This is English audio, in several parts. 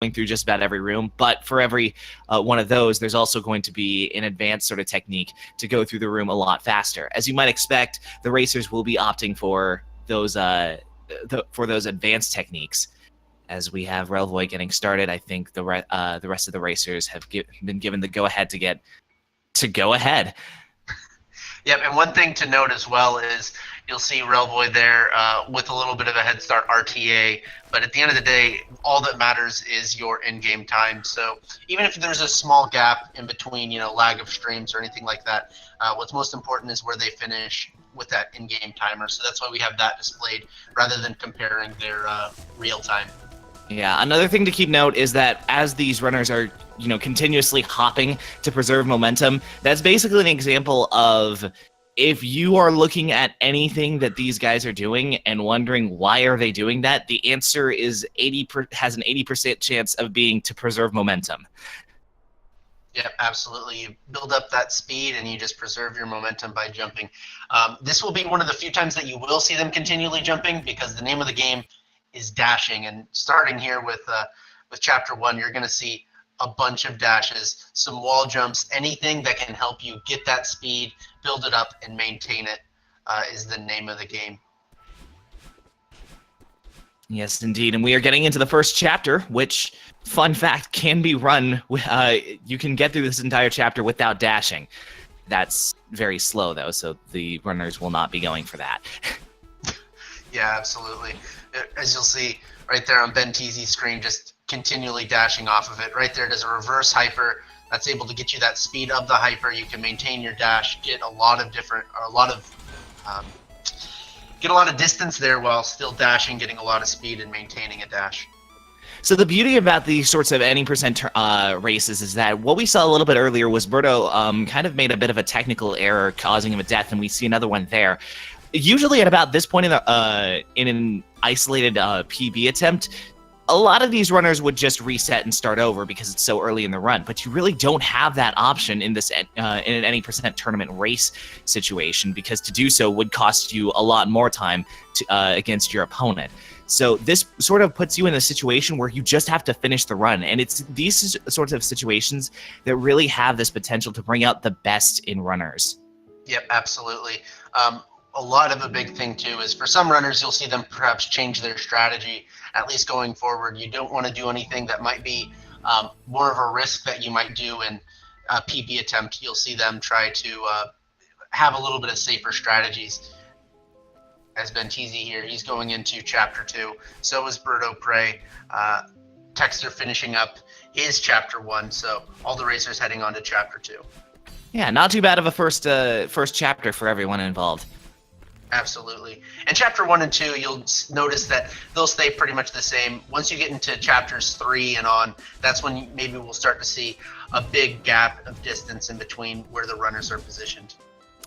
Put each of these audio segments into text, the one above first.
going through just about every room, but for every one of those, there's also going to be an advanced sort of technique to go through the room a lot faster. As you might expect, the racers will be opting for those advanced techniques. As we have Relvoi getting started, I think the rest of the racers have been given the go-ahead to go ahead. Yep, and one thing to note as well is you'll see Relvoi there with a little bit of a head start RTA, but at the end of the day, all that matters is your in-game time. So even if there's a small gap in between, lag of streams or anything like that, what's most important is where they finish with that in-game timer. So that's why we have that displayed rather than comparing their real time. Yeah, another thing to keep note is that as these runners are, continuously hopping to preserve momentum, that's basically an example of if you are looking at anything that these guys are doing and wondering why are they doing that, the answer is has an 80% chance of being to preserve momentum. Yeah, absolutely. You build up that speed and you just preserve your momentum by jumping. This will be one of the few times that you will see them continually jumping because the name of the game is dashing. And starting here with Chapter 1, you're going to see a bunch of dashes, some wall jumps, anything that can help you get that speed, build it up, and maintain it is the name of the game. Yes, indeed. And we are getting into the first chapter, which, fun fact, can be run. You can get through this entire chapter without dashing. That's very slow, though, so the runners will not be going for that. Yeah, absolutely. As you'll see right there on Benteezy's screen, just continually dashing off of it. Right there, does a reverse hyper. That's able to get you that speed of the hyper. You can maintain your dash, get a lot of distance there while still dashing, getting a lot of speed and maintaining a dash. So the beauty about these sorts of any percent races is that what we saw a little bit earlier was Birdo kind of made a bit of a technical error causing him a death, and we see another one there. Usually at about this point in an isolated PB attempt, a lot of these runners would just reset and start over because it's so early in the run, but you really don't have that option in this in an any percent tournament race situation because to do so would cost you a lot more time against your opponent. So this sort of puts you in a situation where you just have to finish the run, and it's these sorts of situations that really have this potential to bring out the best in runners. Yep, absolutely. A lot of a big thing too is for some runners you'll see them perhaps change their strategy, at least going forward. You don't want to do anything that might be more of a risk that you might do in a PB attempt. You'll see them try to have a little bit of safer strategies. As Benteezy here, he's going into Chapter 2. So is BirdoPrey. Texter finishing up his Chapter 1. So all the racers heading on to Chapter 2. Yeah, not too bad of a first chapter for everyone involved. Absolutely. And Chapter 1 and 2, you'll notice that they'll stay pretty much the same. Once you get into Chapters 3 and on, that's when maybe we'll start to see a big gap of distance in between where the runners are positioned.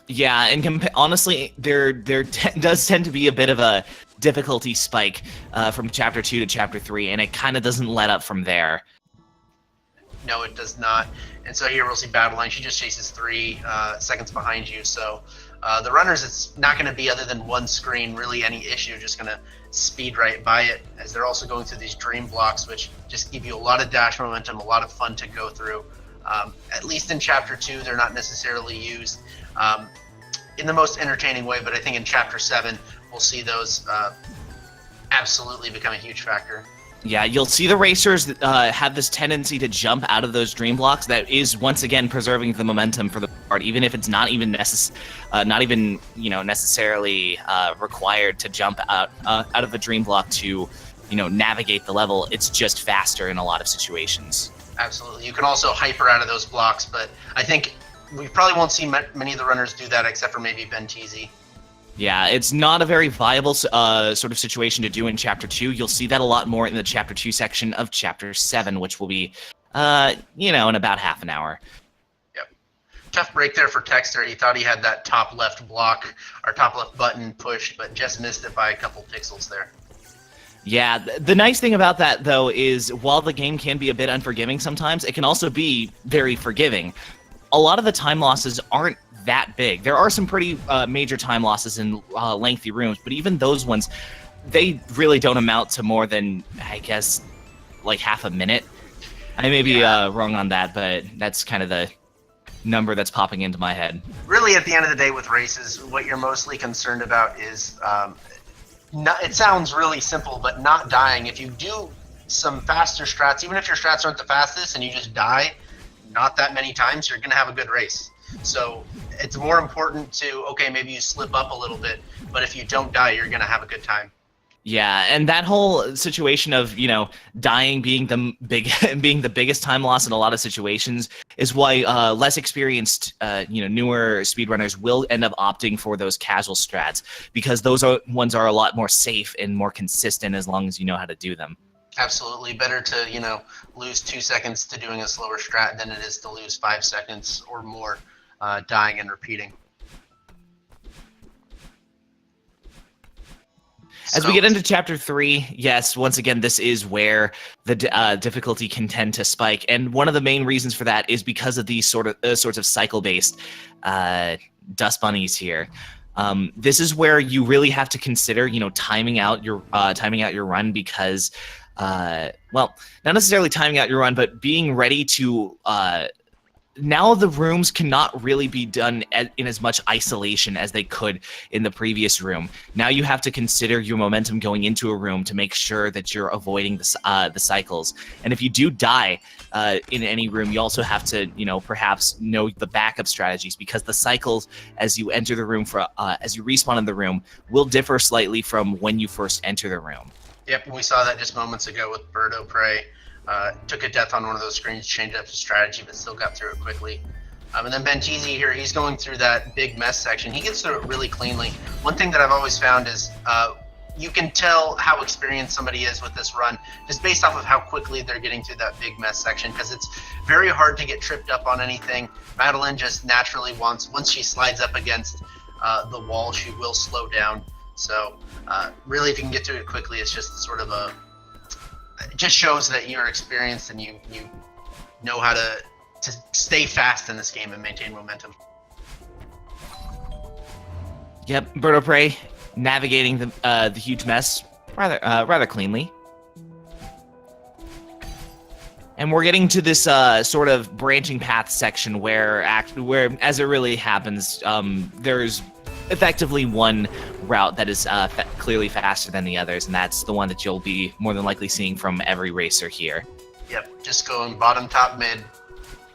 Yeah, and honestly, there does tend to be a bit of a difficulty spike from Chapter 2 to Chapter 3, and it kind of doesn't let up from there. No, it does not. And so here we'll see Battle Line. She just chases 3 seconds behind you. So the runners, it's not going to be other than one screen, really any issue, just going to speed right by it, as they're also going through these dream blocks, which just give you a lot of dash momentum, a lot of fun to go through. At least in Chapter 2, they're not necessarily used in the most entertaining way, but I think in Chapter 7, we'll see those absolutely become a huge factor. Yeah, you'll see the racers have this tendency to jump out of those dream blocks. That is once again preserving the momentum for the part, even if it's not even necessarily required to jump out of the dream block to navigate the level. It's just faster in a lot of situations. Absolutely, you can also hyper out of those blocks, but I think we probably won't see many of the runners do that except for maybe Benteezy. Yeah, it's not a very viable sort of situation to do in Chapter 2. You'll see that a lot more in the Chapter 2 section of Chapter 7, which will be, in about half an hour. Yep. Tough break there for Texter. He thought he had that top left block, or top left button pushed, but just missed it by a couple pixels there. Yeah, the nice thing about that, though, is while the game can be a bit unforgiving sometimes, it can also be very forgiving. A lot of the time losses aren't that big. There are some pretty major time losses in lengthy rooms, but even those ones, they really don't amount to more than, I guess, like half a minute. I may be wrong on that, but that's kind of the number that's popping into my head. Really, at the end of the day with races, what you're mostly concerned about is, it sounds really simple, but not dying. If you do some faster strats, even if your strats aren't the fastest and you just die not that many times, you're going to have a good race. So it's more important to, okay, maybe you slip up a little bit, but if you don't die, you're going to have a good time. Yeah, and that whole situation of, you know, dying being the biggest time loss in a lot of situations is why less experienced, newer speedrunners will end up opting for those casual strats, because those ones are a lot more safe and more consistent as long as you know how to do them. Absolutely. Better to, lose 2 seconds to doing a slower strat than it is to lose 5 seconds or more dying and repeating. As we get into Chapter 3, yes, once again, this is where the difficulty can tend to spike, and one of the main reasons for that is because of these sorts of cycle-based dust bunnies here. This is where you really have to consider, timing out your run, because, well, not necessarily timing out your run, but being ready to. Now the rooms cannot really be done in as much isolation as they could in the previous room. Now you have to consider your momentum going into a room to make sure that you're avoiding the cycles. And if you do die in any room, you also have to, perhaps know the backup strategies, because the cycles as you enter the room as you respawn in the room will differ slightly from when you first enter the room. Yep, we saw that just moments ago with BirdoPrey. Took a death on one of those screens, changed up his strategy, but still got through it quickly. And then Benteezy here, he's going through that big mess section. He gets through it really cleanly. One thing that I've always found is you can tell how experienced somebody is with this run just based off of how quickly they're getting through that big mess section, because it's very hard to get tripped up on anything. Madeline just naturally once she slides up against the wall, she will slow down. So really, if you can get through it quickly, it's just sort of it just shows that you're experienced and you know how to stay fast in this game and maintain momentum. Yep, BirdoPrey navigating the huge mess rather cleanly. And we're getting to this sort of branching path section where as it really happens, there's effectively one route that is clearly faster than the others, and that's the one that you'll be more than likely seeing from every racer here. Yep, just going bottom, top, mid.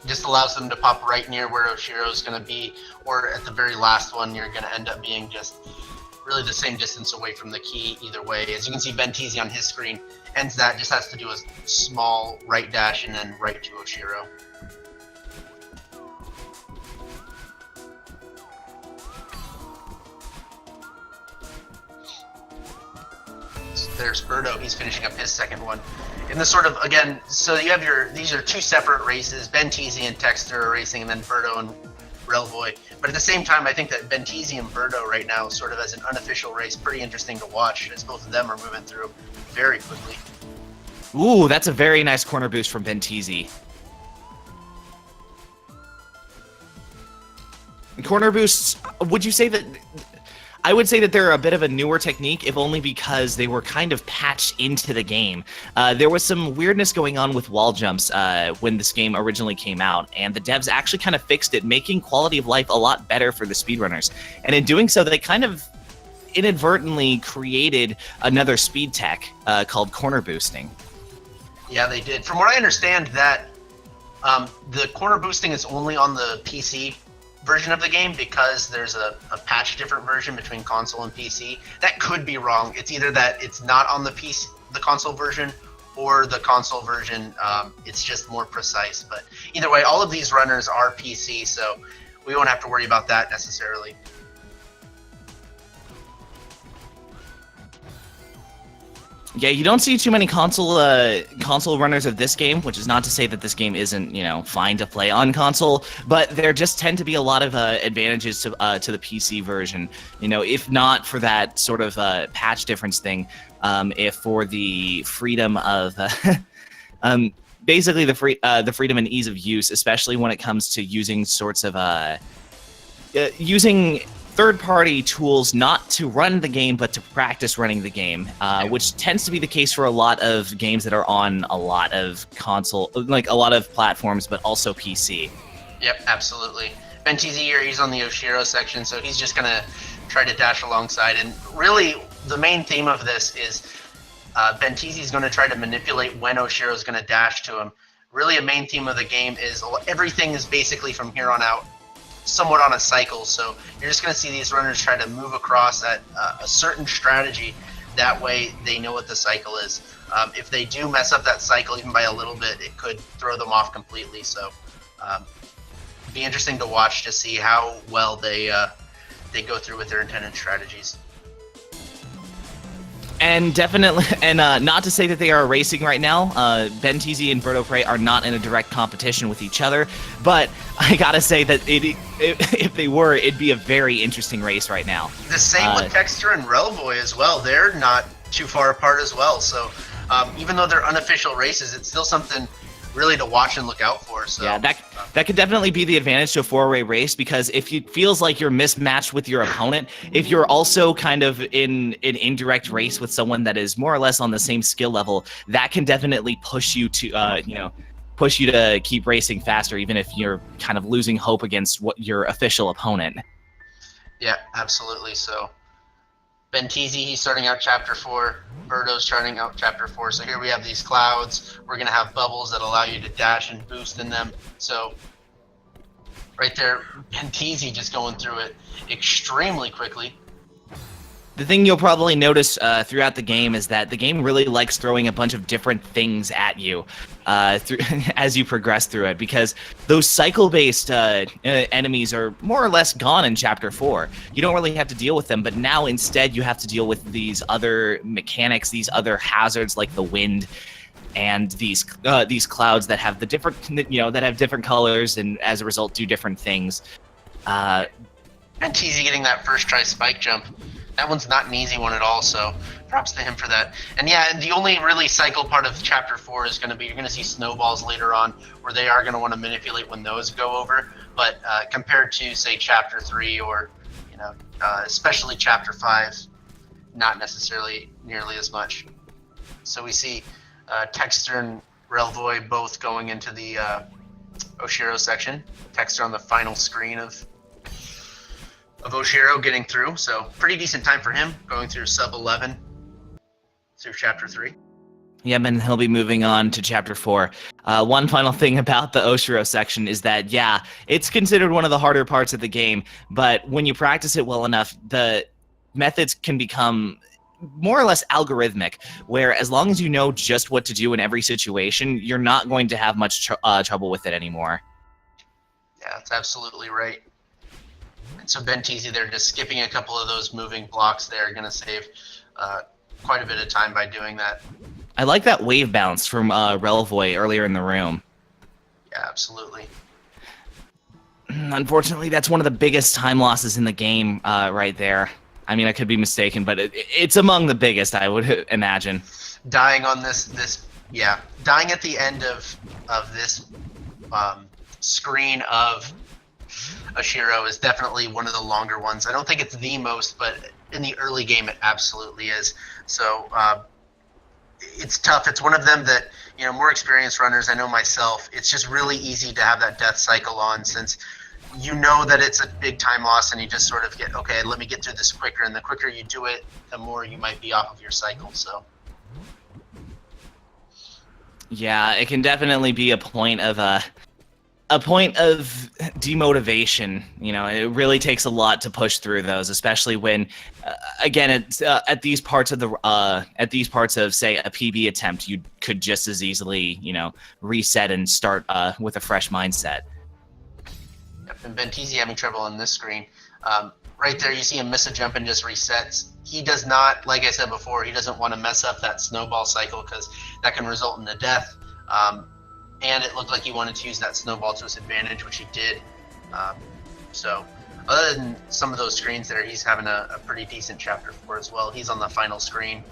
Just allows them to pop right near where Oshiro's going to be, or at the very last one, you're going to end up being just really the same distance away from the key either way. As you can see, Benteezy on his screen ends that, just has to do a small right dash and then right to Oshiro. There's Birdo, he's finishing up his second one. In this sort of, again, so you have these are two separate races, Benteezy and Texter are racing, and then Birdo and Relvoi. But at the same time, I think that Benteezy and Birdo right now, sort of as an unofficial race, pretty interesting to watch, as both of them are moving through very quickly. Ooh, that's a very nice corner boost from Benteezy. Corner boosts, would you say that... I would say that they're a bit of a newer technique, if only because they were kind of patched into the game. There was some weirdness going on with wall jumps when this game originally came out, and the devs actually kind of fixed it, making quality of life a lot better for the speedrunners. And in doing so, they kind of inadvertently created another speed tech called corner boosting. Yeah, they did. From what I understand, that the corner boosting is only on the PC version of the game, because there's a patch different version between console and PC. That could be wrong. It's either that it's not on the console version, or the console version it's just more precise. But either way, all of these runners are PC, so we won't have to worry about that necessarily. Yeah, you don't see too many console runners of this game, which is not to say that this game isn't, fine to play on console, but there just tend to be a lot of advantages to the PC version. If not for that sort of patch difference thing, if for the freedom of basically the freedom and ease of use, especially when it comes to using sorts of using third-party tools not to run the game, but to practice running the game, which tends to be the case for a lot of games that are on a lot of console, like a lot of platforms, but also PC. Yep, absolutely. Benteezy here, he's on the Oshiro section, so he's just going to try to dash alongside. And really, the main theme of this is Benteezy is going to try to manipulate when Oshiro is going to dash to him. Really, a main theme of the game is everything is basically from here on out somewhat on a cycle, so you're just going to see these runners try to move across at a certain strategy. That way they know what the cycle is. If they do mess up that cycle even by a little bit, it could throw them off completely. So it'd be interesting to watch to see how well they go through with their intended strategies. And definitely, and not to say that they are racing right now. Benteezy and BirdoPrey are not in a direct competition with each other, but I gotta say that if they were, it'd be a very interesting race right now. The same with Texture and Relvoi as well. They're not too far apart as well. So even though they're unofficial races, it's still something really to watch and look out for. So yeah, that could definitely be the advantage to a four-way race, because if it feels like you're mismatched with your opponent, if you're also kind of in an indirect race with someone that is more or less on the same skill level, that can definitely push you to push you to keep racing faster, even if you're kind of losing hope against your official opponent. Yeah, absolutely. So Benteezy, he's starting out Chapter 4. Birdo's starting out Chapter 4. So here we have these clouds. We're going to have bubbles that allow you to dash and boost in them. So right there, Benteezy just going through it extremely quickly. The thing you'll probably notice throughout the game is that the game really likes throwing a bunch of different things at you as you progress through it, because those cycle-based enemies are more or less gone in Chapter 4. You don't really have to deal with them, but now instead you have to deal with these other mechanics, these other hazards like the wind, and these clouds that have the different, that have different colors, and as a result do different things. Benteezy getting that first try spike jump. That one's not an easy one at all, so props to him for that. And yeah, the only really cycle part of Chapter 4 is going to be, you're going to see snowballs later on, where they are going to want to manipulate when those go over. But compared to, say, Chapter 3 or, especially Chapter 5, not necessarily nearly as much. So we see Texter and Relvoi both going into the Oshiro section. Texter on the final screen of Oshiro getting through, so pretty decent time for him, going through sub 11 through Chapter 3. Yeah, and he'll be moving on to Chapter 4. One final thing about the Oshiro section is that, yeah, it's considered one of the harder parts of the game, but when you practice it well enough, the methods can become more or less algorithmic, where as long as you know just what to do in every situation, you're not going to have much trouble with it anymore. Yeah, that's absolutely right. So Benteezy, they're just skipping a couple of those moving blocks there, going to save quite a bit of time by doing that. I like that wave bounce from Relvoi earlier in the room. Yeah, absolutely. Unfortunately, that's one of the biggest time losses in the game right there. I mean, I could be mistaken, but it's among the biggest, I would imagine. Dying on dying at the end of this screen of Oshiro is definitely one of the longer ones. I don't think it's the most, but in the early game it absolutely is. So it's tough. It's one of them that, more experienced runners, I know myself, it's just really easy to have that death cycle on, since you know that it's a big time loss and you just sort of get, okay, let me get through this quicker, and the quicker you do it, the more you might be off of your cycle. So yeah, it can definitely be a point of demotivation. It really takes a lot to push through those, especially when, again, it's at these parts of say a PB attempt, you could just as easily, reset and start with a fresh mindset. Yep, and Benteezy having trouble on this screen. Right there, you see him miss a jump and just resets. He does not, like I said before, he doesn't want to mess up that snowball cycle, because that can result in a death. And it looked like he wanted to use that snowball to his advantage, which he did. So other than some of those screens there, he's having a pretty decent Chapter 4 as well. He's on the final screen.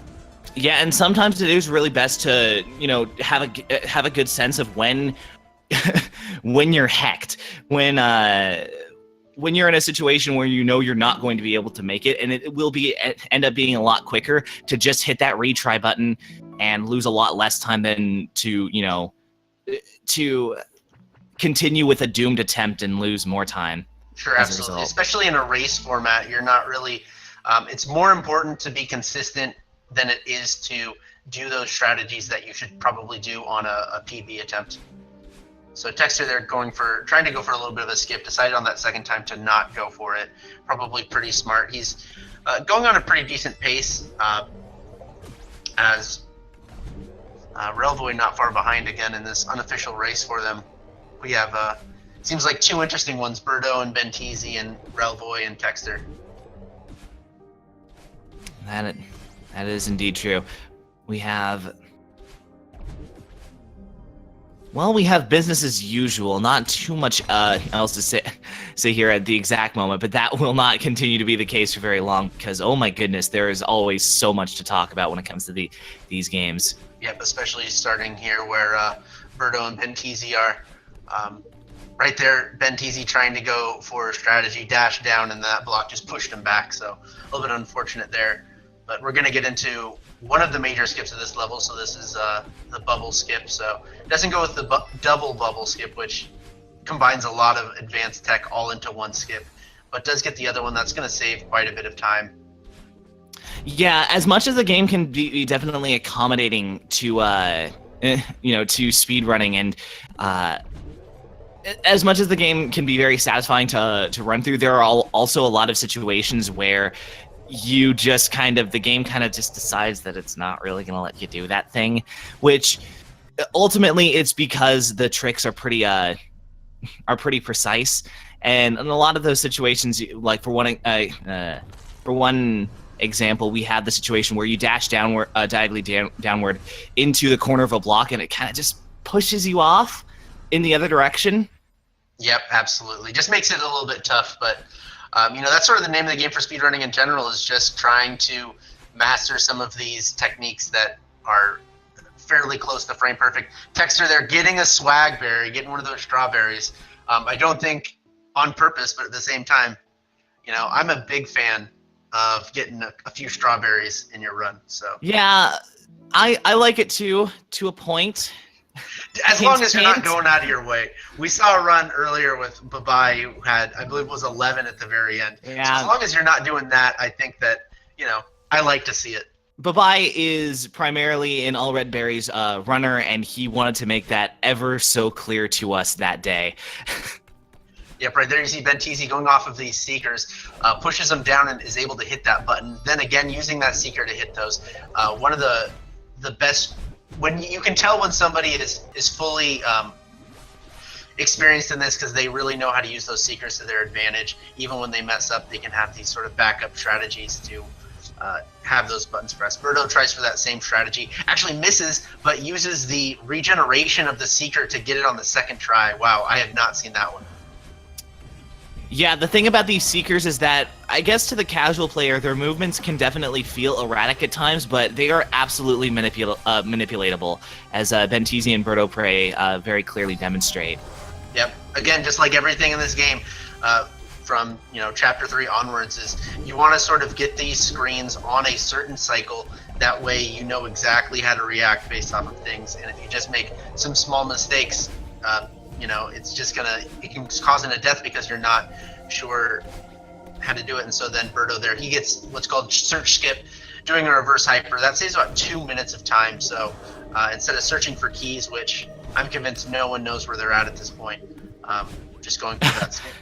Yeah, and sometimes it is really best to, have a good sense of when when you're hecked, when when you're in a situation where you know you're not going to be able to make it, and it will end up being a lot quicker to just hit that retry button and lose a lot less time than to, to continue with a doomed attempt and lose more time. Sure, absolutely. Especially in a race format, you're not really. It's more important to be consistent than it is to do those strategies that you should probably do on a PB attempt. So Texter, they're trying to go for a little bit of a skip. Decided on that second time to not go for it. Probably pretty smart. He's going on a pretty decent pace. As Relvoi not far behind again in this unofficial race for them. We have seems like two interesting ones: Birdo and Benteezy, and Relvoi and Texter. That is indeed true. We have business as usual. Not too much else to say here at the exact moment, but that will not continue to be the case for very long because, oh my goodness, there is always so much to talk about when it comes to these games. Yep, especially starting here where Birdo and Benteezy are. Right there, Benteezy trying to go for a strategy, dash down, and that block just pushed him back, so a little bit unfortunate there. But we're going to get into one of the major skips of this level, so this is the bubble skip. So it doesn't go with the double bubble skip, which combines a lot of advanced tech all into one skip, but does get the other one. That's going to save quite a bit of time. Yeah, as much as the game can be definitely accommodating to to speed running, and as much as the game can be very satisfying to run through, there are also a lot of situations where you just the game just decides that it's not really going to let you do that thing, which ultimately it's because the tricks are pretty precise, and in a lot of those situations, like for one example, we had the situation where you dash downward, diagonally downward into the corner of a block, and it kind of just pushes you off in the other direction. Yep, absolutely. Just makes it a little bit tough, but that's sort of the name of the game for speedrunning in general, is just trying to master some of these techniques that are fairly close to frame perfect. Texter there getting a swag berry, getting one of those strawberries. I don't think on purpose, but at the same time, I'm a big fan of getting a few strawberries in your run. So yeah, I like it too, to a point. As long as you're not going out of your way. We saw a run earlier with Babai who had, I believe it was 11 at the very end. Yeah. So as long as you're not doing that, I think that, I like to see it. Babai is primarily an All Red Berries runner, and he wanted to make that ever so clear to us that day. Yep, right there you see Benteezy going off of these Seekers, pushes them down and is able to hit that button. Then again, using that Seeker to hit those. One of the best, when you can tell when somebody is fully experienced in this, because they really know how to use those Seekers to their advantage. Even when they mess up, they can have these sort of backup strategies to have those buttons pressed. Birdo tries for that same strategy, actually misses, but uses the regeneration of the Seeker to get it on the second try. Wow, I have not seen that one. Yeah, the thing about these Seekers is that, I guess to the casual player, their movements can definitely feel erratic at times, but they are absolutely manipulatable, as Benteezy and BirdoPrey very clearly demonstrate. Yep. Again, just like everything in this game, from Chapter 3 onwards, is you want to sort of get these screens on a certain cycle. That way you know exactly how to react based off of things, and if you just make some small mistakes, it's just it can cause a death because you're not sure how to do it. And so then Birdo there, he gets what's called search skip, doing a reverse hyper. That saves about 2 minutes of time. So instead of searching for keys, which I'm convinced no one knows where they're at this point, just going through that skip.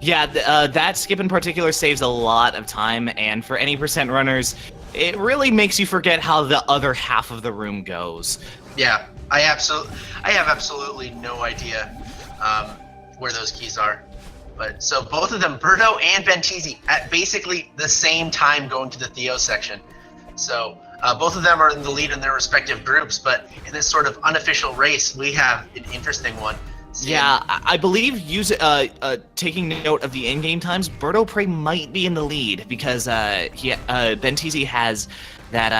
Yeah, that skip in particular saves a lot of time, and for any percent runners, it really makes you forget how the other half of the room goes. Yeah, I have absolutely no idea where those keys are. But so both of them, Birdo and Benteezy, at basically the same time going to the Theo section. So both of them are in the lead in their respective groups, but in this sort of unofficial race, we have an interesting one. Yeah, I believe taking note of the in-game times, BirdoPrey might be in the lead because Benteezy has that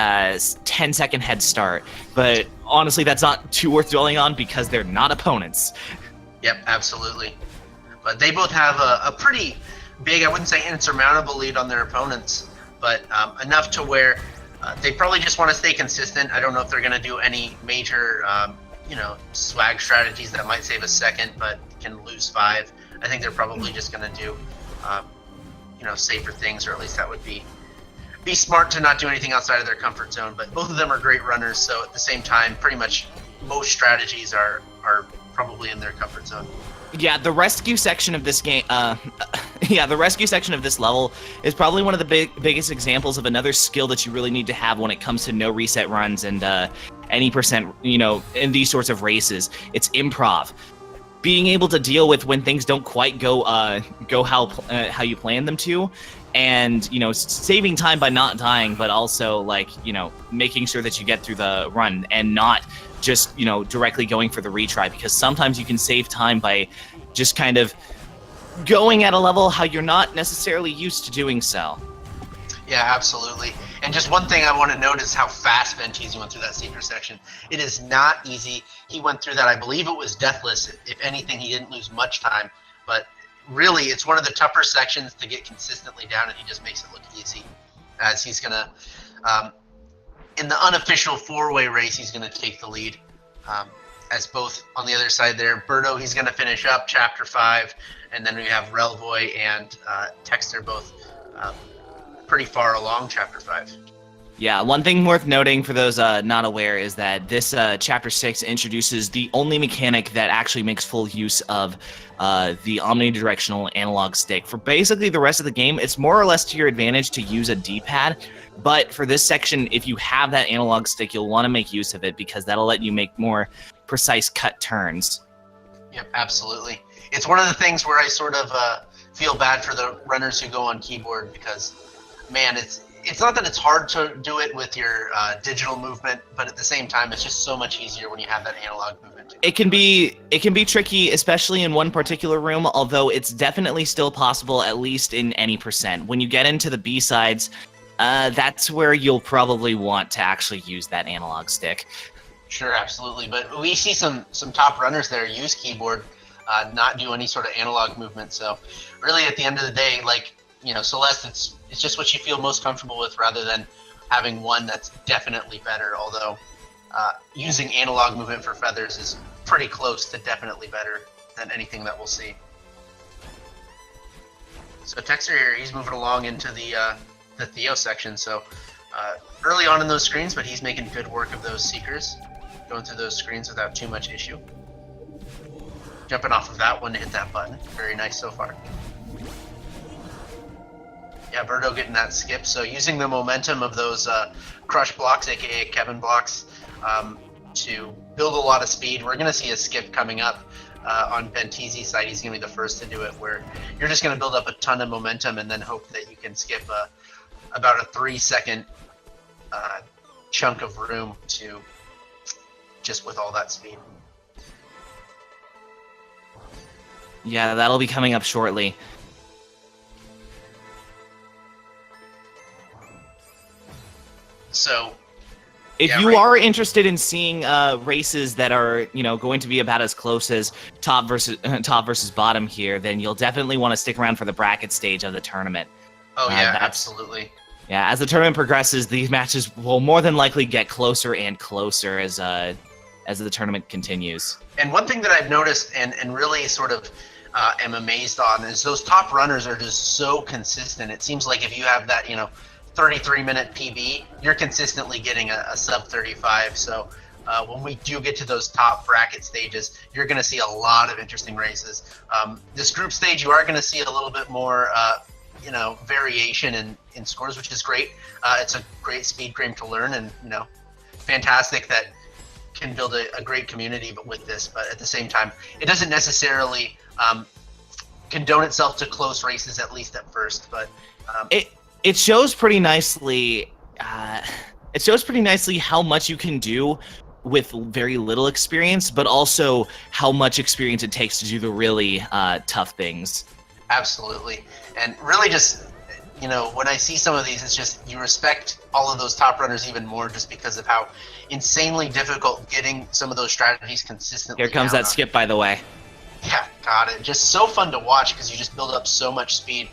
10-second head start. But honestly, that's not too worth dwelling on because they're not opponents. Yep, absolutely. But they both have a pretty big, I wouldn't say insurmountable lead on their opponents, but enough to where they probably just want to stay consistent. I don't know if they're going to do any major, swag strategies that might save a second, but can lose 5. I think they're probably just going to do, safer things, or at least that would be smart to not do anything outside of their comfort zone. But both of them are great runners, so at the same time, pretty much most strategies are probably in their comfort zone. Yeah, the rescue section of this game, the rescue section of this level is probably one of the biggest examples of another skill that you really need to have when it comes to no reset runs and any percent, in these sorts of races. It's improv. Being able to deal with when things don't quite go how you plan them to, and saving time by not dying, but also making sure that you get through the run and not just directly going for the retry, because sometimes you can save time by just kind of going at a level how you're not necessarily used to doing so. Yeah, absolutely. And just one thing I want to note is how fast Benteezy went through that secret section. It is not easy. He went through that, I believe it was deathless. If anything, he didn't lose much time, but really it's one of the tougher sections to get consistently down, and he just makes it look easy, as he's gonna in the unofficial 4-way race, he's going to take the lead. As both on the other side there, Birdo, he's going to finish up Chapter 5, and then we have Relvoi and Texter both pretty far along Chapter 5. Yeah, one thing worth noting for those not aware is that this Chapter 6 introduces the only mechanic that actually makes full use of the omnidirectional analog stick. For basically the rest of the game, it's more or less to your advantage to use a D-pad, but for this section, if you have that analog stick, you'll want to make use of it, because that'll let you make more precise cut turns. Yep, absolutely. It's one of the things where I sort of feel bad for the runners who go on keyboard, because, man, it's not that it's hard to do it with your digital movement, but at the same time, it's just so much easier when you have that analog movement. It can be tricky, especially in one particular room, although it's definitely still possible, at least in any percent. When you get into the B-sides, that's where you'll probably want to actually use that analog stick. Sure, absolutely. But we see some top runners there use keyboard, not do any sort of analog movement. So really, at the end of the day, Celeste, it's just what you feel most comfortable with, rather than having one that's definitely better. Although using analog movement for feathers is pretty close to definitely better than anything that we'll see. So Texter here, he's moving along into the Theo section. So early on in those screens, but he's making good work of those seekers, going through those screens without too much issue. Jumping off of that one to hit that button. Very nice so far. Yeah, Birdo getting that skip. So using the momentum of those crush blocks, aka Kevin blocks, to build a lot of speed. We're going to see a skip coming up on Benteezy's side. He's going to be the first to do it, where you're just going to build up a ton of momentum and then hope that you can skip about a 3-second chunk of room to just with all that speed. Yeah, that'll be coming up shortly. So if you are interested in seeing races that are, going to be about as close as top versus bottom here, then you'll definitely want to stick around for the bracket stage of the tournament. Oh yeah, absolutely. Yeah, as the tournament progresses, these matches will more than likely get closer and closer as the tournament continues. And one thing that I've noticed and really sort of am amazed on is those top runners are just so consistent. It seems like if you have that, 33-minute PB, you're consistently getting a sub 35. So when we do get to those top bracket stages, you're going to see a lot of interesting races. This group stage, you are going to see a little bit more, variation in scores, which is great. It's a great speed game to learn, and fantastic that can build a great community with this. But at the same time, it doesn't necessarily condone itself to close races, at least at first. But it shows pretty nicely. It shows pretty nicely how much you can do with very little experience, but also how much experience it takes to do the really tough things. Absolutely. And really just, when I see some of these, it's just you respect all of those top runners even more, just because of how insanely difficult getting some of those strategies consistently. Here comes that skip, by the way. Yeah, got it. Just so fun to watch because you just build up so much speed.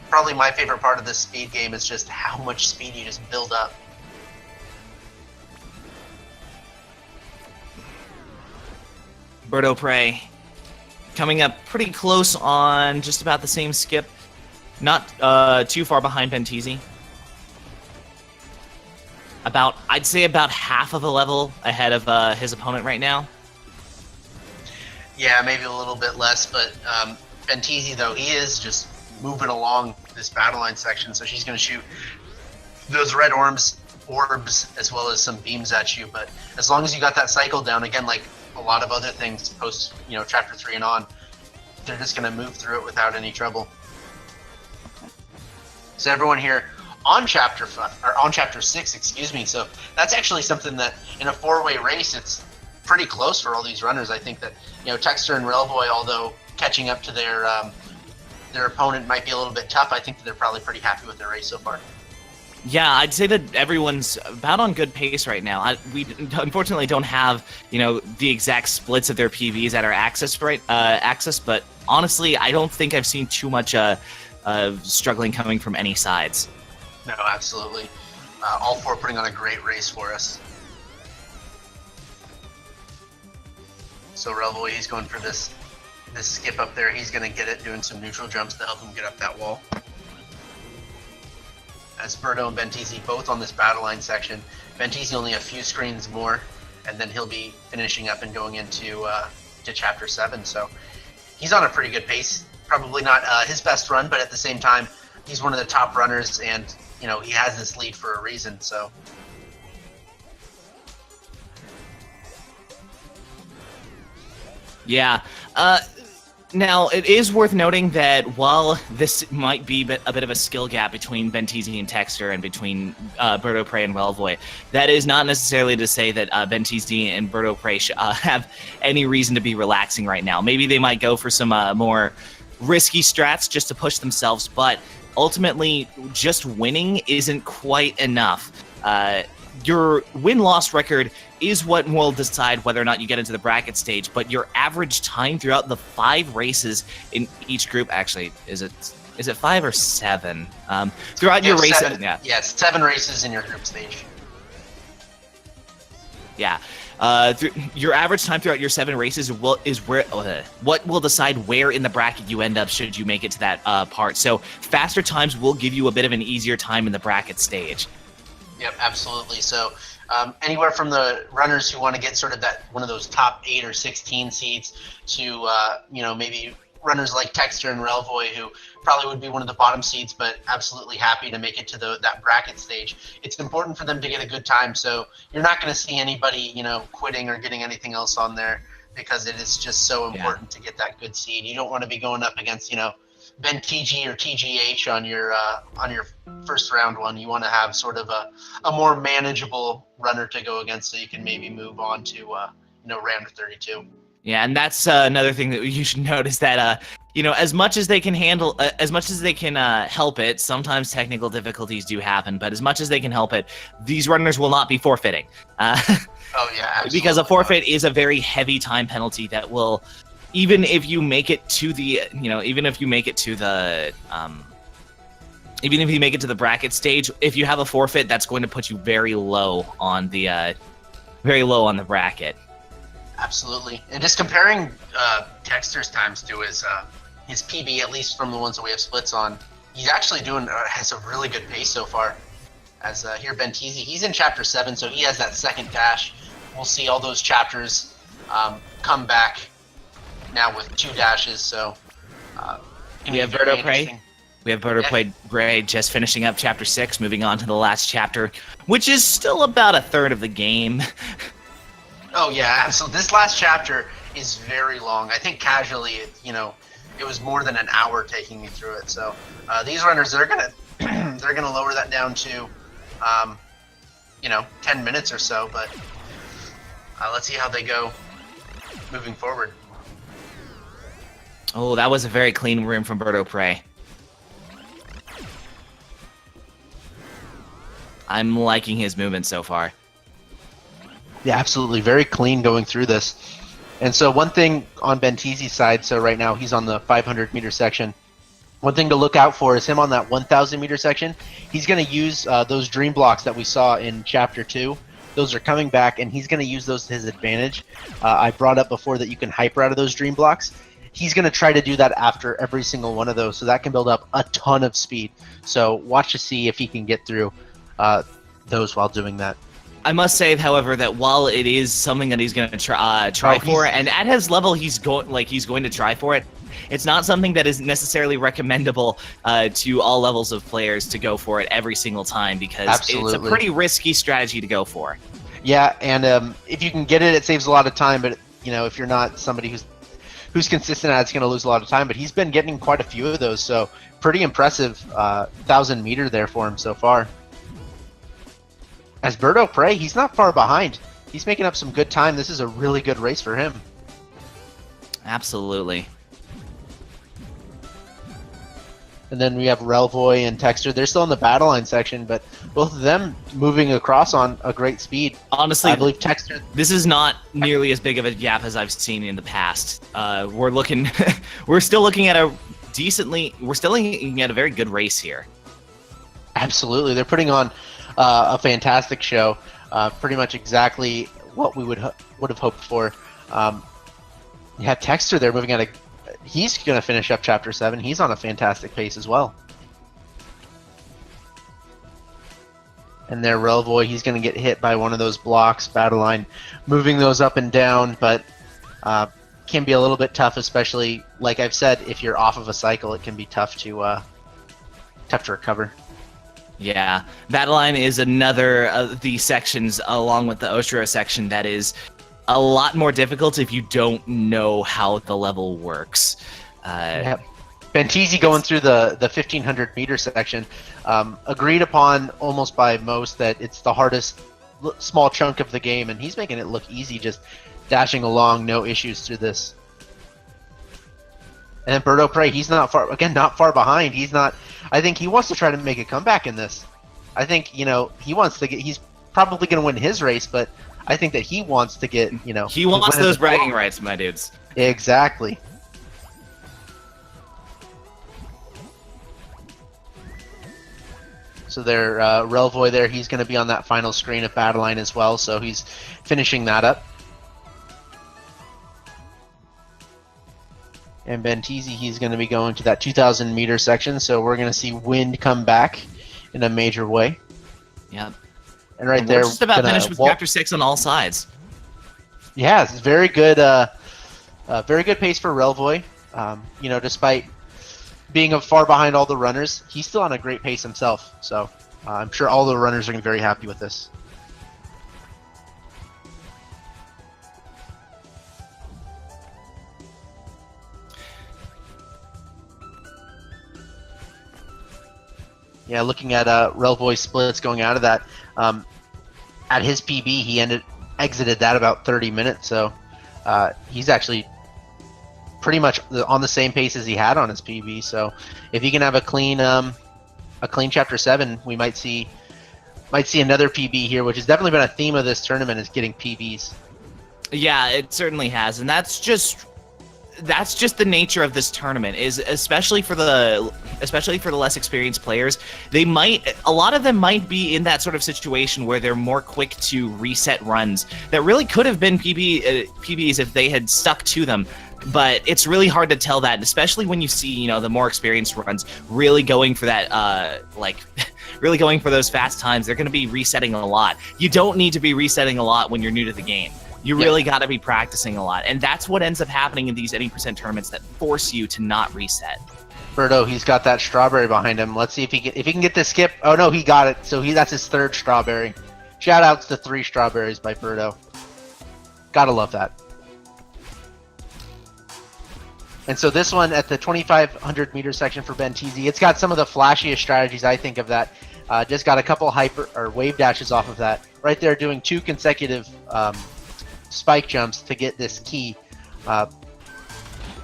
Probably my favorite part of this speed game is just how much speed you just build up. BirdoPrey coming up pretty close on just about the same skip. Not too far behind Benteezy. I'd say about half of a level ahead of his opponent right now. Yeah, maybe a little bit less, but Benteezy, though, he is just moving along this battle line section, so she's going to shoot those red orbs as well as some beams at you, but as long as you got that cycle down, again, like a lot of other things post, Chapter 3 and on, they're just going to move through it without any trouble. So everyone here on Chapter 6, excuse me, so that's actually something that in a four-way race, it's pretty close for all these runners. I think that, Texter and Relvoi, although catching up to their opponent might be a little bit tough, I think that they're probably pretty happy with their race so far. Yeah, I'd say that everyone's about on good pace right now. We unfortunately don't have, the exact splits of their PVs at our access, but honestly, I don't think I've seen too much struggling coming from any sides. No, absolutely. All four putting on a great race for us. So Relvoi, he's going for this skip up there. He's going to get it, doing some neutral jumps to help him get up that wall. As Birdo and Benteezy both on this battle line section. Benteezy only a few screens more, and then he'll be finishing up and going into to Chapter 7. So he's on a pretty good pace. Probably not his best run, but at the same time, he's one of the top runners, and he has this lead for a reason. So. Yeah. Now, it is worth noting that while this might be a bit of a skill gap between Benteezy and Texter and between BirdoPrey and Relvoi, that is not necessarily to say that Benteezy and BirdoPrey have any reason to be relaxing right now. Maybe they might go for some more risky strats just to push themselves, but ultimately, just winning isn't quite enough. Your win-loss record is what will decide whether or not you get into the bracket stage, but your average time throughout the 5 races in each group, actually, is it 5 or 7? Throughout your race, 7, yeah. Yes, 7 races in your group stage. Yeah. Your average time throughout your 7 races is what will decide where in the bracket you end up should you make it to that part. So faster times will give you a bit of an easier time in the bracket stage. Yep, absolutely. So anywhere from the runners who want to get sort of that one of those top 8 or 16 seeds to maybe runners like Texter and Relvoi, who probably would be one of the bottom seeds, but absolutely happy to make it to that bracket stage. It's important for them to get a good time, so you're not going to see anybody quitting or getting anything else on there, because it is just so important to get that good seed. You don't want to be going up against Benteezy or TGH on your first round one. You want to have sort of a more manageable runner to go against, so you can maybe move on to round 32. Yeah, and that's another thing that you should notice, that as much as they can handle, as much as they can help it, sometimes technical difficulties do happen. But as much as they can help it, these runners will not be forfeiting. Oh yeah, absolutely. Because a forfeit is a very heavy time penalty that will. Even if you make it to the, even if you make it to the bracket stage, if you have a forfeit, that's going to put you very low on the bracket. Absolutely. And just comparing Texter's times to his PB, at least from the ones that we have splits on, he's actually has a really good pace so far. As here Benteezy, he's in Chapter 7, so he has that second dash. We'll see all those chapters come back now with 2 dashes, so we have BirdoPrey. We have BirdoPrey just finishing up Chapter 6, moving on to the last chapter, which is still about a third of the game. Oh yeah, so this last chapter is very long. I think casually, it was more than an hour taking me through it. So these runners, they're gonna lower that down to 10 minutes or so. But let's see how they go moving forward. Oh, that was a very clean room from BirdoPrey. I'm liking his movement so far. Yeah, absolutely. Very clean going through this. And so one thing on Benteezy's side, so right now he's on the 500-meter section. One thing to look out for is him on that 1,000-meter section. He's going to use those dream blocks that we saw in Chapter 2. Those are coming back, and he's going to use those to his advantage. I brought up before that you can hyper out of those dream blocks. He's going to try to do that after every single one of those, so that can build up a ton of speed. So watch to see if he can get through those while doing that. I must say, however, that while it is something that he's going to try for, and at his level he's going to try for it, it's not something that is necessarily recommendable to all levels of players to go for it every single time, because it's a pretty risky strategy to go for. Yeah, and if you can get it, it saves a lot of time. But if you're not somebody who's consistent at it, it's going to lose a lot of time. But he's been getting quite a few of those, so pretty impressive 1,000-meter there for him so far. As BirdoPrey, he's not far behind. He's making up some good time. This is a really good race for him. Absolutely. And then we have Relvoi and Texter. They're still in the battle line section, but both of them moving across on a great speed. Honestly, I believe Texter. This is not nearly as big of a gap as I've seen in the past. We're still looking at a very good race here. Absolutely, they're putting on a fantastic show. Pretty much exactly what we would have hoped for. You have Texter there moving at a. He's going to finish up Chapter 7. He's on a fantastic pace as well. And there, Relvoi, he's going to get hit by one of those blocks, battle line, moving those up and down, but can be a little bit tough, especially, like I've said, if you're off of a cycle, it can be tough to recover. Yeah, battle line is another of the sections, along with the Oshiro section, that is a lot more difficult if you don't know how the level works. Yep. Benteezy going through the 1,500-meter section. Agreed upon almost by most that it's the hardest small chunk of the game, and he's making it look easy, just dashing along, no issues through this. And then BirdoPrey, he's not far behind. I think he wants to try to make a comeback in this. I think, he wants to he's probably going to win his race, but I think that he wants to get, He wants those bragging rights, my dudes. Exactly. So there, Relvoi there, he's going to be on that final screen of battle line as well, so he's finishing that up. And Benteezy, he's going to be going to that 2,000-meter section, so we're going to see wind come back in a major way. Yep. And right there, we're just about finished with Chapter 6 on all sides. Yeah, it's very good pace for Relvoi. Despite being far behind all the runners, he's still on a great pace himself. So I'm sure all the runners are going to be very happy with this. Yeah, looking at Relvoi splits going out of that, at his PB he exited that about 30 minutes, so he's actually pretty much on the same pace as he had on his PB. So if he can have a clean Chapter 7, we might see another PB here, which has definitely been a theme of this tournament, is getting PBs. Yeah, it certainly has, and that's just the nature of this tournament, is especially for the less experienced players. A lot of them might be in that sort of situation where they're more quick to reset runs that really could have been PBs if they had stuck to them. But it's really hard to tell that, especially when you see, the more experienced runs really going for that, really going for those fast times. They're going to be resetting a lot. You don't need to be resetting a lot when you're new to the game. You really got to be practicing a lot, and that's what ends up happening in these any % tournaments that force you to not reset. Birdo, he's got that strawberry behind him. Let's see if he can get this skip. Oh no, he got it. So that's his third strawberry. Shout outs to 3 strawberries by Birdo. Gotta love that. And so this one at the 2,500-meter section for Benteezy, it's got some of the flashiest strategies, I think, of that. Just got a couple wave dashes off of that. Right there, doing 2 consecutive spike jumps to get this key.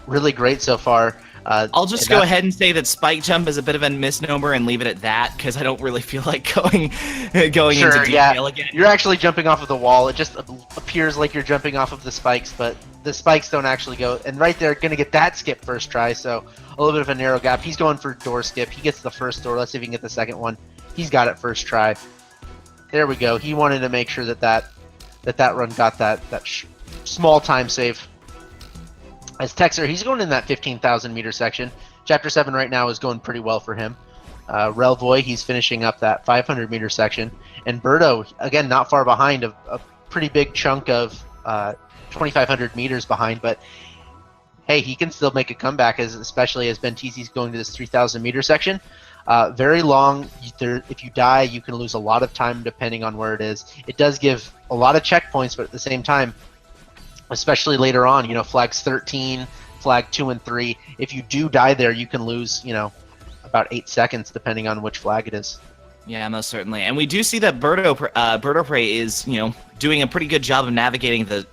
Really great so far. I'll just go ahead and say that spike jump is a bit of a misnomer and leave it at that, because I don't really feel like going Sure, into detail again. You're actually jumping off of the wall. It just appears like you're jumping off of the spikes, but the spikes don't actually go. And right there, going to get that skip first try, so a little bit of a narrow gap. He's going for door skip. He gets the first door. Let's see if he can get the second one. He's got it first try. There we go. He wanted to make sure that run got that small time save. As Texer, he's going in that 15,000 meter section. Chapter 7 right now is going pretty well for him. Relvoi, he's finishing up that 500 meter section. And Birdo, again, not far behind, a pretty big chunk of 2,500 meters behind. But hey, he can still make a comeback, especially as Benteezy's going to this 3,000 meter section. Very long. If you die, you can lose a lot of time depending on where it is. It does give a lot of checkpoints, but at the same time, especially later on, flags 13, flag 2 and 3. If you do die there, you can lose, about 8 seconds depending on which flag it is. Yeah, most certainly. And we do see that BirdoPrey is, doing a pretty good job of navigating the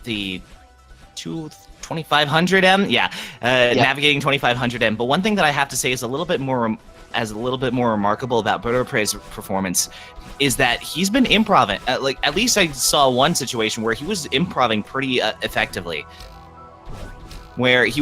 2500M. Yeah, navigating 2500M. But one thing that I have to say is a little bit more remarkable about BirdoPrey's performance is that he's been improving. At least I saw one situation where he was improving pretty effectively, where he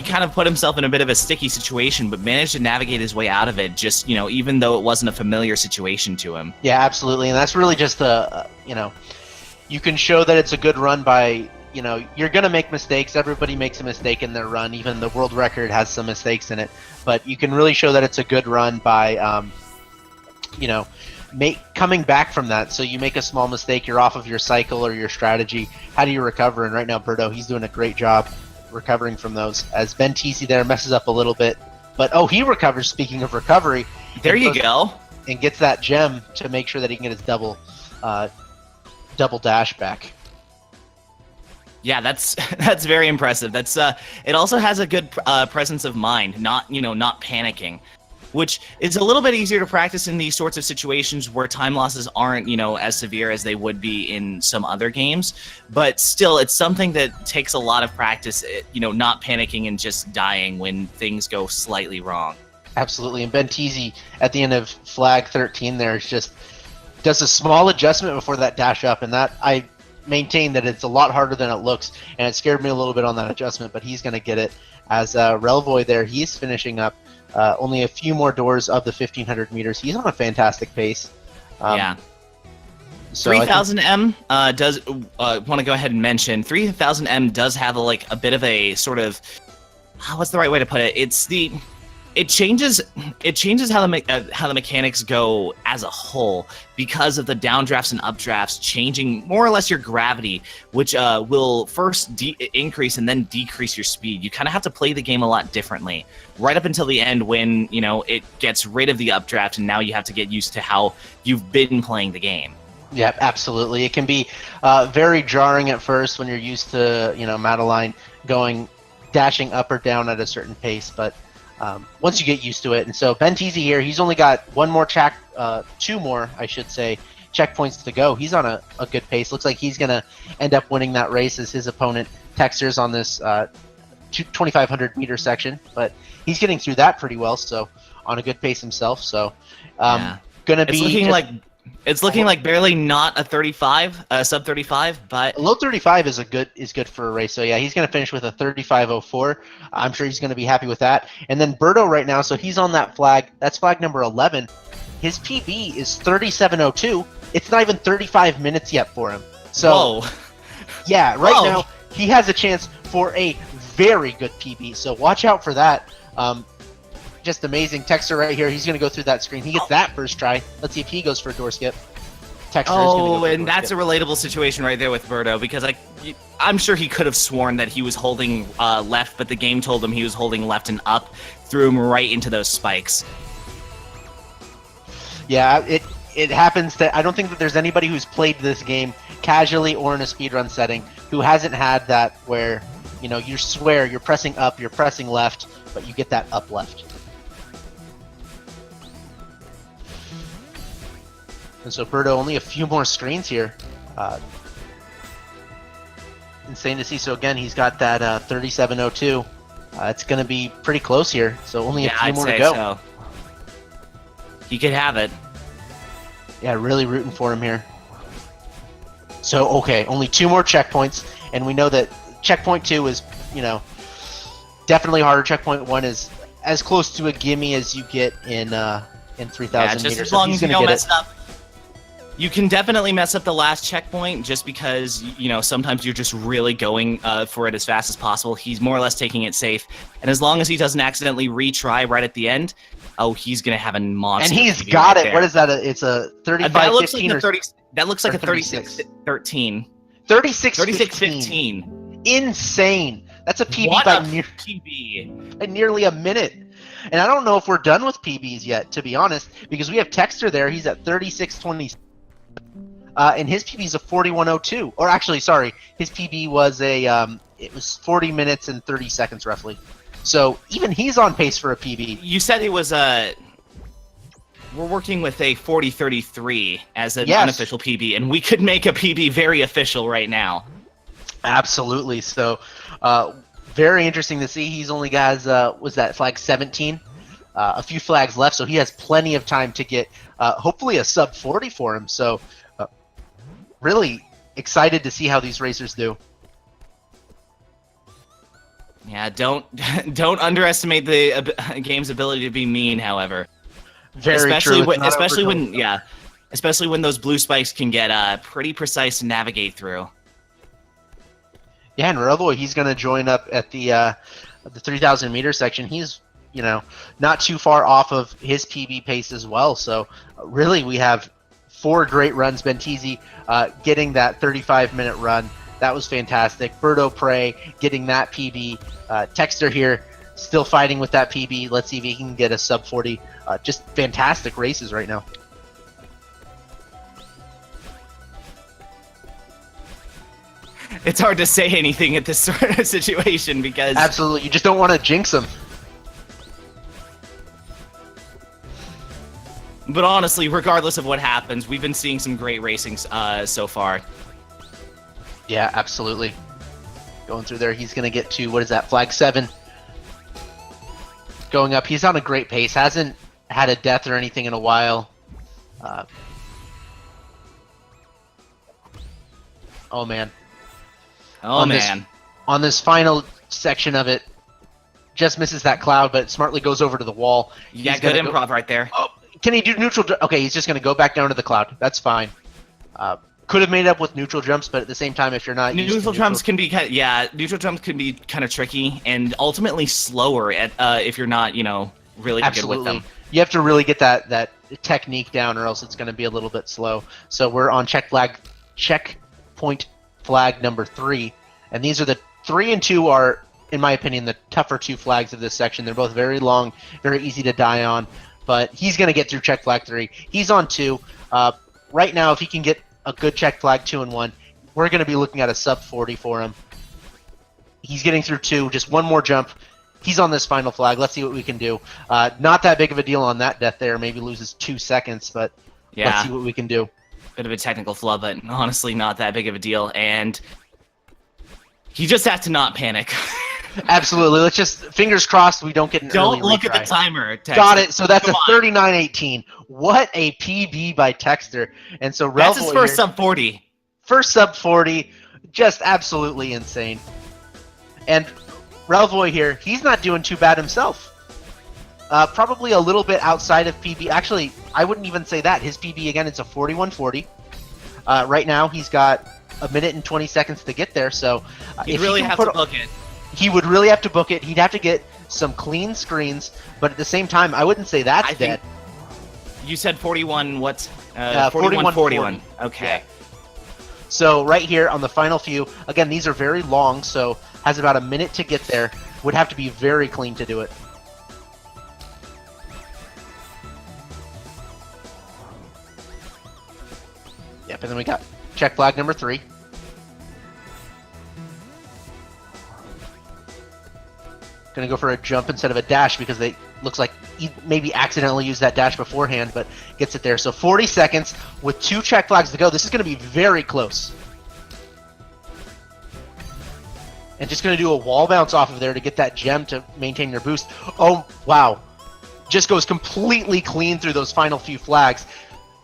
kind of put himself in a bit of a sticky situation, but managed to navigate his way out of it. Just even though it wasn't a familiar situation to him. Yeah, absolutely, and that's really just you can show that it's a good run by. You're going to make mistakes. Everybody makes a mistake in their run. Even the world record has some mistakes in it. But you can really show that it's a good run by, coming back from that. So you make a small mistake, you're off of your cycle or your strategy. How do you recover? And right now, Birdo, he's doing a great job recovering from those. As Benteezy there messes up a little bit. But, he recovers, speaking of recovery. There you go. And gets that gem to make sure that he can get his double dash back. Yeah, that's very impressive. That's it also has a good presence of mind, not panicking, which is a little bit easier to practice in these sorts of situations where time losses aren't as severe as they would be in some other games. But still, it's something that takes a lot of practice. Not panicking and just dying when things go slightly wrong. Absolutely, and Benteezy at the end of flag 13 there just does a small adjustment before that dash up, and that I maintain that it's a lot harder than it looks, and it scared me a little bit on that adjustment, but he's going to get it. As Relvoi there, he's finishing up only a few more doors of the 1,500 meters. He's on a fantastic pace. Yeah. So 3000M does want to go ahead and mention 3000M does have a bit of a sort of what's the right way to put it? It changes how the mechanics go as a whole because of the downdrafts and updrafts changing more or less your gravity, which will first increase and then decrease your speed. You kind of have to play the game a lot differently right up until the end when it gets rid of the updraft, and now you have to get used to how you've been playing the game. Yeah, absolutely. It can be very jarring at first when you're used to Madeline dashing up or down at a certain pace, but once you get used to it. And so Benteezy here, he's only got two more, I should say, checkpoints to go. He's on a good pace. Looks like he's going to end up winning that race as his opponent Texer's on this 2,500 meter section, but he's getting through that pretty well, so on a good pace himself. So gonna be it's looking like barely not a 35, sub 35, but a low 35 is good for a race. So yeah, he's going to finish with a 35.04. I'm sure he's going to be happy with that. And then Birdo right now, so he's on that flag. That's flag number 11. His PB is 37.02. It's not even 35 minutes yet for him. So whoa. Yeah, now he has a chance for a very good PB. So watch out for that. Just amazing. Texter right here. He's going to go through that screen. He gets that first try. Let's see if he goes for a door skip. And that's a relatable situation right there with Birdo, because I'm sure he could have sworn that he was holding left, but the game told him he was holding left and up, threw him right into those spikes. Yeah, it happens that I don't think that there's anybody who's played this game casually or in a speedrun setting who hasn't had that where, you swear you're pressing up, you're pressing left, but you get that up left. And so Birdo, only a few more screens here. insane to see. So again, he's got that 37.02. It's going to be pretty close here. So only a few I'd more to say go. so. He could have it. Yeah, really rooting for him here. So, okay, only 2 more checkpoints, and we know that checkpoint 2 is, you know, definitely harder. Checkpoint 1 is as close to a gimme as you get in 3,000 Yeah, just meters. as So long he's as you gonna don't get mess up. You can definitely mess up the last checkpoint just because, you know, sometimes you're just really going for it as fast as possible. He's more or less taking it safe. And as long as he doesn't accidentally retry right at the end, oh, he's going to have a monster. And he's PB got right it. there. What is that? It's a 35-15 that looks like or a 30. That looks like or a 36-13. 36-15. Insane. That's a PB What by a PB. by nearly a minute. And I don't know if we're done with PBs yet, to be honest, because we have Texter there. He's at 36-20. And his PB is a 41.02. Or actually, sorry, his PB was it was 40 minutes and 30 seconds roughly. So even he's on pace for a PB. You said it was we're working with a 40-33 as an Yes. unofficial PB, and we could make a PB very official right now. Absolutely. So very interesting to see. He's only got was that flag 17? A few flags left, so he has plenty of time to get hopefully a sub 40 for him. So really excited to see how these racers do. Yeah, don't underestimate the game's ability to be mean. However, Very especially true. especially when those blue spikes can get pretty precise to navigate through. Yeah, and Relvoi, he's going to join up at the 3,000 meter section. He's, you know, not too far off of his PB pace as well. So really, we have 4 great runs. Benteezy getting that 35-minute run. That was fantastic. BirdoPrey getting that PB. Texter here still fighting with that PB. Let's see if he can get a sub 40. Just fantastic races right now. It's hard to say anything at this sort of situation because Absolutely. You just don't want to jinx him. But honestly, regardless of what happens, we've been seeing some great racing so far. Yeah, absolutely. Going through there, he's going to get to, what is that, flag 7. Going up, he's on a great pace. Hasn't had a death or anything in a while. Oh, man. Oh, man. On this final section of it, just misses that cloud, but smartly goes over to the wall. Yeah, He's good gonna improv right there. Oh, can he do neutral? Okay, he's just going to go back down to the cloud. That's fine. Could have made up with neutral jumps, but at the same time, if you're not used to Neutral jumps can be neutral jumps can be kind of tricky and ultimately slower at if you're not, you know, really Absolutely. good with them. You have to really get that technique down, or else it's going to be a little bit slow. So we're on checkpoint flag number 3, and these are the 3 and 2 are, in my opinion, the tougher 2 flags of this section. They're both very long, very easy to die on, but he's going to get through check flag 3. He's on 2. Right now, if he can get a good check flag 2 and 1, we're going to be looking at a sub 40 for him. He's getting through 2, just one more jump. He's on this final flag. Let's see what we can do. Not that big of a deal on that death there. Maybe loses 2 seconds, but Yeah. let's see what we can do. Bit of a technical flub, but honestly not that big of a deal. And he just has to not panic. Absolutely. Let's just, fingers crossed, we don't get an Don't early look retry. at the timer. Texter. Got it. So that's Come a on. 39.18. What a PB by Texter. And so That's his Relvoi first here- sub 40. First sub 40, just absolutely insane. And Relvoi here, he's not doing too bad himself. Probably a little bit outside of PB. Actually, I wouldn't even say that. His PB, again, it's a 41.40. Right now, he's got a minute and 20 seconds to get there. So You if really he can have to book it. He would really have to book it. He'd have to get some clean screens. But at the same time, I wouldn't say that's I think- dead. You said 41. What? 41. Okay. Yeah. So right here on the final few, again, these are very long, so has about a minute to get there. Would have to be very clean to do it. Yep, and then we got check flag number 3. Gonna go for a jump instead of a dash because they looks like he maybe accidentally used that dash beforehand, but gets it there. So 40 seconds with 2 check flags to go. This is gonna be very close. and just going to do a wall bounce off of there to get that gem to maintain your boost. Oh, wow. Just goes completely clean through those final few flags.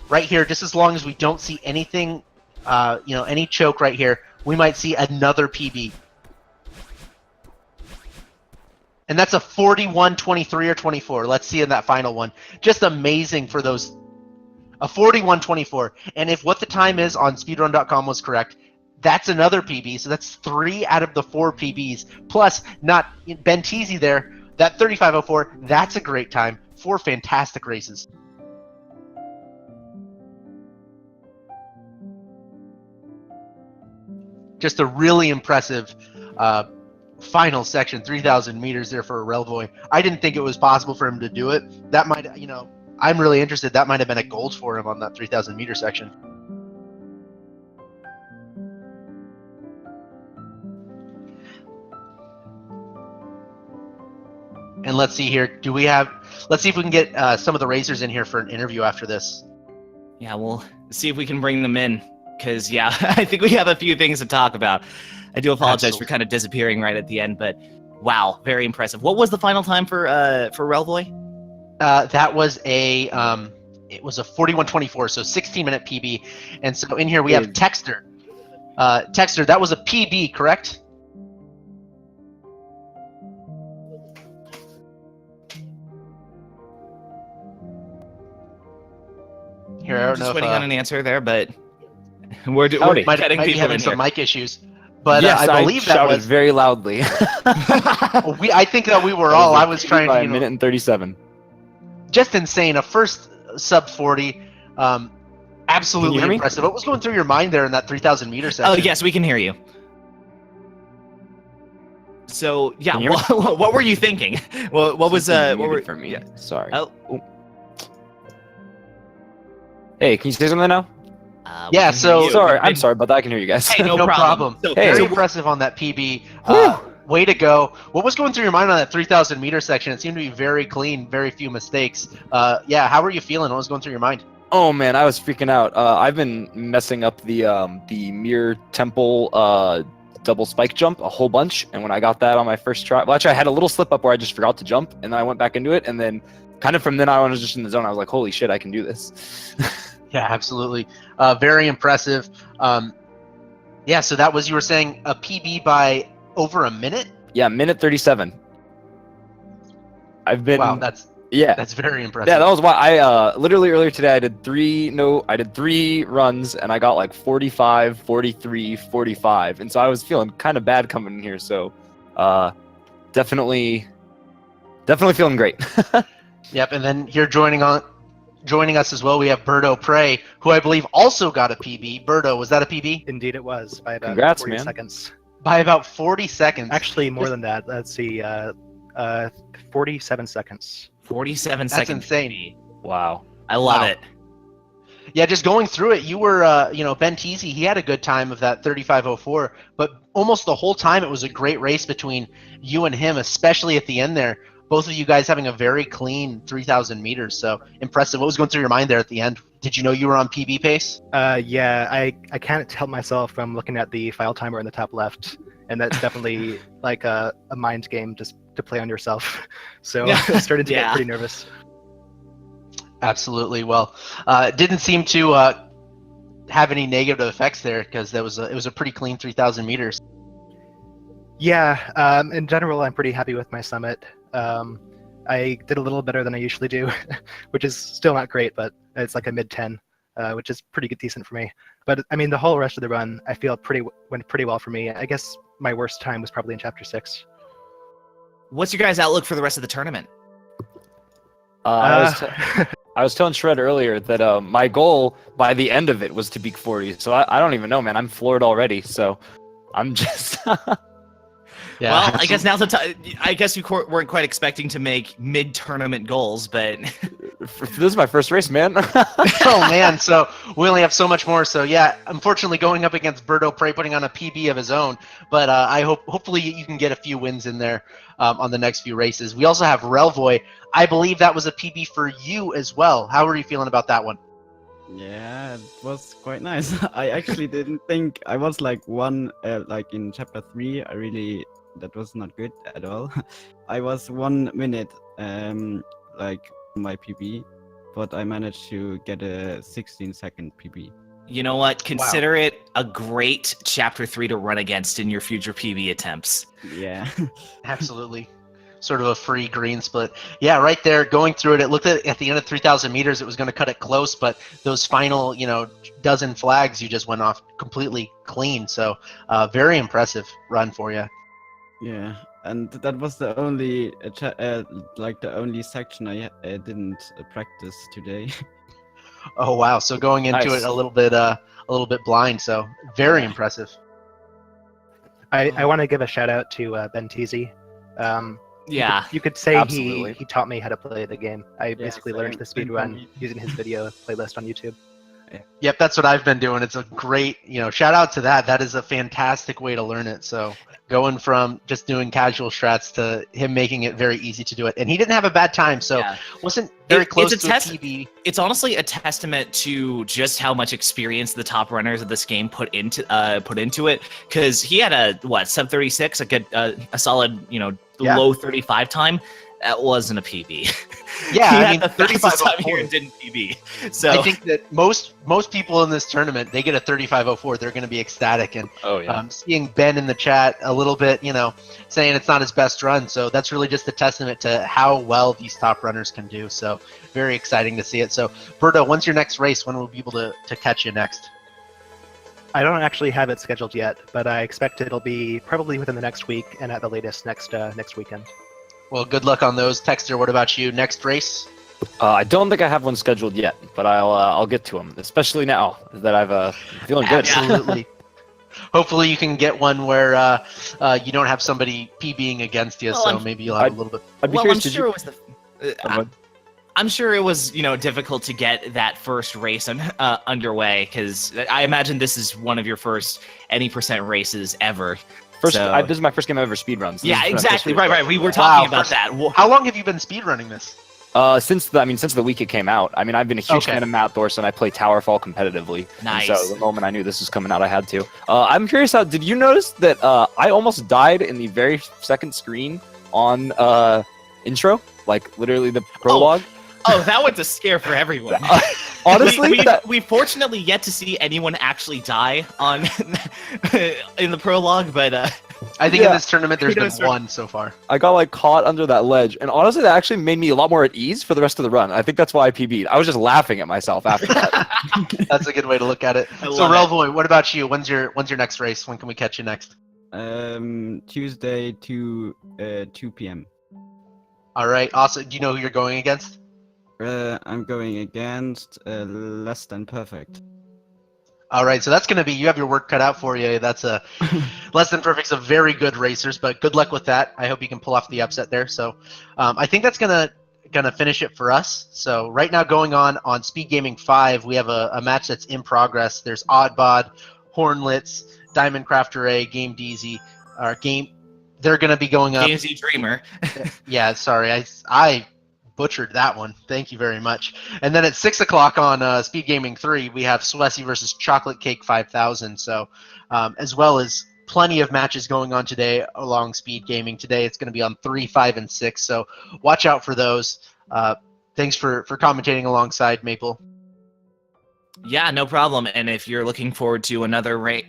Right here, just as long as we don't see anything, any choke right here, we might see another PB. And that's a 41, 23, or 24. Let's see in that final one. Just amazing for those. A 41, 24. And if what the time is on speedrun.com was correct, that's another PB. So that's 3 out of the 4 PBs. Plus, not Benteezy there. That 35:04, that's a great time. 4 fantastic races. Just a really impressive final section, 3,000 meters there for a Relvoi. I didn't think it was possible for him to do it. That might, I'm really interested. That might have been a gold for him on that 3,000 meter section. And let's see here. Let's see if we can get some of the racers in here for an interview after this. Yeah, we'll see if we can bring them in. Because, yeah, I think we have a few things to talk about. I do apologize for kind of disappearing right at the end, but wow, very impressive. What was the final time for Relvoi? That was it was a 41:24, so 16-minute PB. And so in here we have Texter. Texter, that was a PB, correct? Here, I don't know just if, waiting on an answer there, but we're might getting be people having in some here. mic issues. But yes, I believe that shouted was very loudly. I think that we were all. I was trying by to, a minute and 37. just insane. A first sub 40, absolutely hear me? impressive. What was going through your mind there in that 3,000 meter section? Oh, yes, we can hear you. So, yeah, Can you hear me? what were you thinking? What was Something what muted were for me? yeah. Sorry. Oh. Ooh. Hey, can you say something now? We Yeah, can hear so- you. Sorry, I'm sorry, but I can hear you guys. Hey, no problem. So, Hey. Very so impressive on that PB. Whew. Way to go. What was going through your mind on that 3,000 meter section? It seemed to be very clean, very few mistakes. Yeah, how were you feeling? What was going through your mind? Oh man, I was freaking out. I've been messing up the mirror temple double spike jump a whole bunch, and when I got that on my first try, well, actually I had a little slip up where I just forgot to jump, and then I went back into it, and then kind of from then on I was just in the zone. I was like, holy shit, I can do this. Yeah, absolutely. Very impressive. Yeah, so that was, you were saying, a PB by over a minute? Yeah, minute 37. I've been Wow, that's very impressive. Yeah, that was why I literally earlier today I did 3 runs and I got like 45, 43, 45. And so I was feeling kind of bad coming in here, so definitely feeling great. Yep, and then here joining us as well, we have BirdoPrey, who I believe also got a PB. Birdo, was that a PB? Indeed, it was by about Congrats, 40 man. seconds. By about 40 seconds. Actually, more than that. Let's see, 47 seconds. 47 That's seconds. insane. Wow. I love Wow. it. Yeah, just going through it, you were, Benteezy, he had a good time of that 35:04, but almost the whole time it was a great race between you and him, especially at the end there. Both of you guys having a very clean 3,000 meters, so impressive. What was going through your mind there at the end? Did you know you were on PB pace? Yeah, I can't help myself from looking at the file timer in the top left, and that's definitely like a mind game just to play on yourself. So Yeah. I started to Yeah. get pretty nervous. Absolutely. Well, it didn't seem to have any negative effects there because it was a pretty clean 3,000 meters. Yeah, in general, I'm pretty happy with my summit. I did a little better than I usually do, which is still not great, but it's like a mid-10, which is pretty good, decent for me. But I mean, the whole rest of the run, I feel went pretty well for me. I guess my worst time was probably in Chapter 6. What's your guys' outlook for the rest of the tournament? I was telling Shred earlier that my goal by the end of it was to beat 40. So I don't even know, man. I'm floored already. So I'm just. Yeah, Well, I guess now's the time. I guess you weren't quite expecting to make mid-tournament goals, but This is my first race, man. Oh man, so we only have so much more. So yeah, unfortunately, going up against BirdoPrey, putting on a PB of his own. But I hopefully you can get a few wins in there on the next few races. We also have Relvoi. I believe that was a PB for you as well. How are you feeling about that one? Yeah, it was quite nice. I actually didn't think I was like like in chapter 3. That was not good at all. I was 1 minute like my PB, but I managed to get a 16-second PB. You know what? Consider it a great chapter 3 to run against in your future PB attempts. Yeah. Absolutely. Sort of a free green split. Yeah, right there, going through it, it looked at the end of 3,000 meters, it was going to cut it close, but those final, dozen flags, you just went off completely clean. So, very impressive run for you. Yeah, and that was the only the only section I didn't practice today. Oh wow! So going into Nice. it a little bit blind. So very impressive. I want to give a shout out to Benteezy. Yeah. You could say Absolutely. he taught me how to play the game. I basically learned the same speed for run me. using his video playlist on YouTube. Yep, that's what I've been doing. It's a great, shout out to that. That is a fantastic way to learn it. So going from just doing casual strats to him making it very easy to do it, and he didn't have a bad time. So Yeah. wasn't very close it's to a PB. It's honestly a testament to just how much experience the top runners of this game put into it. Because he had a sub 36, a solid Yeah. low 35 time. That wasn't a PB. Yeah, he I had mean, the fastest time 35.04. here and didn't PB. So I think that most people in this tournament, they get a 35.04, they're going to be ecstatic. And Oh yeah. seeing Ben in the chat a little bit, saying it's not his best run, so that's really just a testament to how well these top runners can do. So very exciting to see it. So Birdo, when's your next race? When will we be able to catch you next? I don't actually have it scheduled yet, but I expect it'll be probably within the next week and at the latest next weekend. Well, good luck on those. Texter, what about you? Next race? I don't think I have one scheduled yet, but I'll get to them, especially now that I've feeling good. Absolutely. Hopefully you can get one where you don't have somebody PBing against you, Well, so maybe you'll have a little bit. I'd be well, curious. I'm sure it was I'm sure it was difficult to get that first race underway because I imagine this is one of your first any percent races ever. This So- is my first game ever speed runs. Yeah, exactly. Right. We were talking about that. How long have you been speedrunning this? Since the week it came out. I mean, I've been a huge Okay. fan of Matt Thorson. I play Towerfall competitively. Nice. And so the moment I knew this was coming out, I had to. I'm curious, did you notice that I almost died in the very second screen on intro? Like literally the prologue. Oh, that was a scare for everyone. Honestly, we fortunately yet to see anyone actually die on in the prologue, but I think in Yeah. this tournament there's been Kudos for- one so far. I got caught under that ledge, and honestly, that actually made me a lot more at ease for the rest of the run. I think that's why I PB'd. I was just laughing at myself after that. That's a good way to look at it. I So love it. Relvoi, what about you? When's your next race? When can we catch you next? Tuesday to 2 p.m. All right, awesome. Do you know who you're going against? I'm going against Less Than Perfect. All right, so that's going to be, you have your work cut out for you. That's Less Than Perfect's a very good racers, but good luck with that. I hope you can pull off the upset there. So I think that's gonna finish it for us. So right now going on Speed Gaming 5, we have a match that's in progress. There's Oddbod, Hornlets, Diamond Crafter A, they're going to be going up. KZ Dreamer. Yeah, sorry, I butchered that one. Thank you very much. And then at 6 o'clock on Speed Gaming 3, we have Celeste versus Chocolate Cake 5000. So, as well as plenty of matches going on today along Speed Gaming. Today it's going to be on 3, 5, and 6. So watch out for those. Thanks for commentating alongside Maple. Yeah, no problem. And if you're looking forward to another race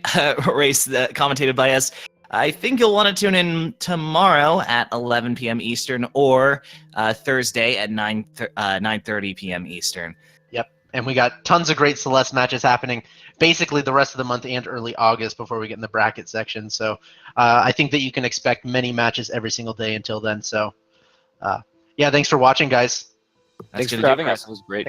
that commentated by us, I think you'll want to tune in tomorrow at 11 p.m. Eastern or Thursday at 9:30 p.m. Eastern. Yep. And we got tons of great Celeste matches happening basically the rest of the month and early August before we get in the bracket section. So I think that you can expect many matches every single day until then. So yeah, thanks for watching, guys. Thanks gonna for do having it. us. It was great.